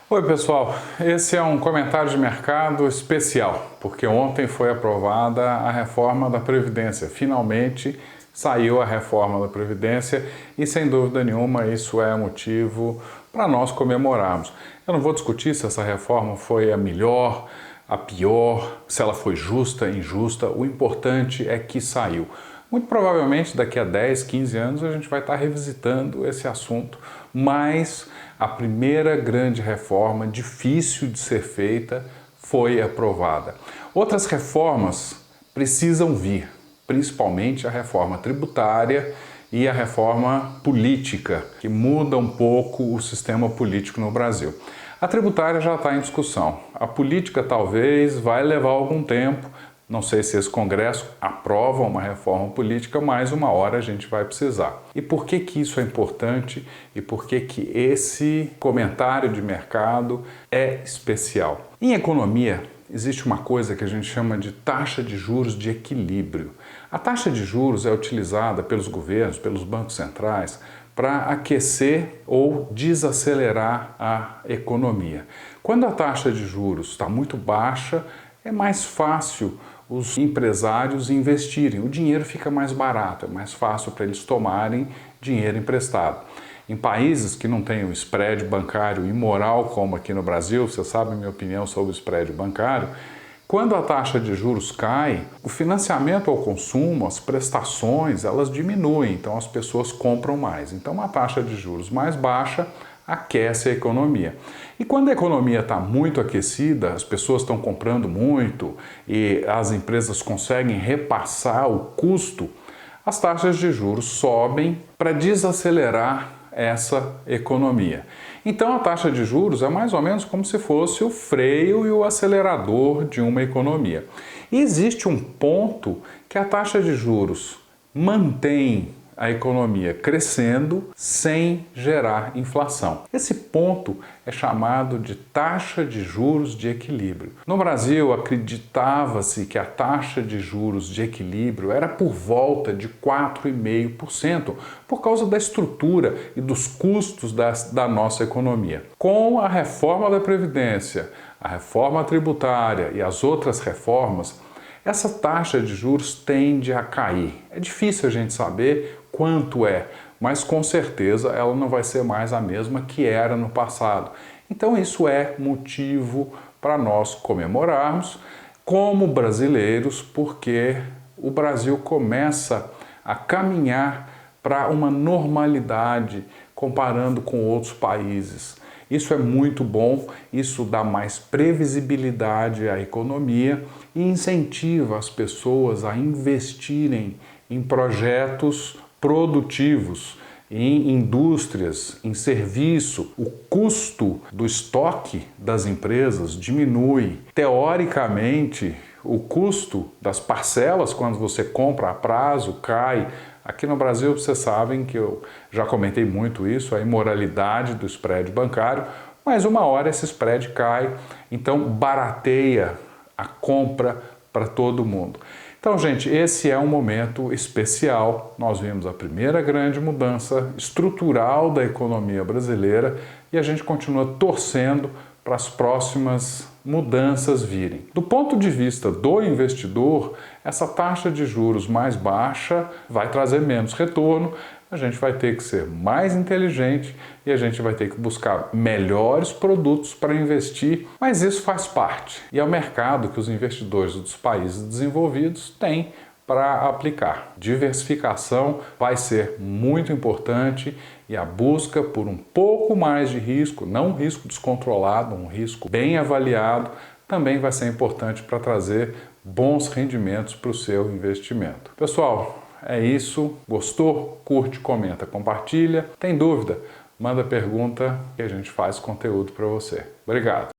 Oi pessoal, esse é um comentário de mercado especial, porque ontem foi aprovada a reforma da Previdência. Finalmente saiu a reforma da Previdência e sem dúvida nenhuma isso é motivo para nós comemorarmos. Eu não vou discutir se essa reforma foi a melhor, a pior, se ela foi justa, injusta, o importante é que saiu. Muito provavelmente daqui a 10, 15 anos a gente vai estar revisitando esse assunto, mas a primeira grande reforma, difícil de ser feita, foi aprovada. Outras reformas precisam vir, principalmente a reforma tributária e a reforma política, que muda um pouco o sistema político no Brasil. A tributária já está em discussão. A política talvez vai levar algum tempo. Não sei se esse Congresso aprova uma reforma política, mas uma hora a gente vai precisar. E por que que isso é importante e por que que esse comentário de mercado é especial? Em economia, existe uma coisa que a gente chama de taxa de juros de equilíbrio. A taxa de juros é utilizada pelos governos, pelos bancos centrais, para aquecer ou desacelerar a economia. Quando a taxa de juros está muito baixa, é mais fácil os empresários investirem, o dinheiro fica mais barato, é mais fácil para eles tomarem dinheiro emprestado. Em países que não têm o spread bancário imoral, como aqui no Brasil, você sabe a minha opinião sobre o spread bancário, quando a taxa de juros cai, o financiamento ao consumo, as prestações, elas diminuem, então as pessoas compram mais. Então uma taxa de juros mais baixa aquece a economia. E quando a economia está muito aquecida, as pessoas estão comprando muito e as empresas conseguem repassar o custo, as taxas de juros sobem para desacelerar essa economia. Então a taxa de juros é mais ou menos como se fosse o freio e o acelerador de uma economia. E existe um ponto que a taxa de juros mantém a economia crescendo sem gerar inflação. Esse ponto é chamado de taxa de juros de equilíbrio. No Brasil, acreditava-se que a taxa de juros de equilíbrio era por volta de 4,5%, por causa da estrutura e dos custos da nossa economia. Com a reforma da Previdência, a reforma tributária e as outras reformas, essa taxa de juros tende a cair. É difícil a gente saber quanto é, mas com certeza ela não vai ser mais a mesma que era no passado. Então isso é motivo para nós comemorarmos como brasileiros, porque o Brasil começa a caminhar para uma normalidade comparando com outros países. Isso é muito bom, isso dá mais previsibilidade à economia e incentiva as pessoas a investirem em projetos produtivos, em indústrias, em serviço. O custo do estoque das empresas diminui. Teoricamente, o custo das parcelas, quando você compra a prazo, cai. Aqui no Brasil, vocês sabem que eu já comentei muito isso, a imoralidade do spread bancário, mas uma hora esse spread cai, então barateia a compra para todo mundo. Então, gente, esse é um momento especial. Nós vimos a primeira grande mudança estrutural da economia brasileira e a gente continua torcendo para as próximas mudanças virem. Do ponto de vista do investidor, essa taxa de juros mais baixa vai trazer menos retorno, a gente vai ter que ser mais inteligente e a gente vai ter que buscar melhores produtos para investir, mas isso faz parte e é o mercado que os investidores dos países desenvolvidos têm para aplicar. Diversificação vai ser muito importante e a busca por um pouco mais de risco, não um risco descontrolado, um risco bem avaliado, também vai ser importante para trazer bons rendimentos para o seu investimento. Pessoal, é isso. Gostou? Curte, comenta, compartilha. Tem dúvida? Manda pergunta que a gente faz conteúdo para você. Obrigado!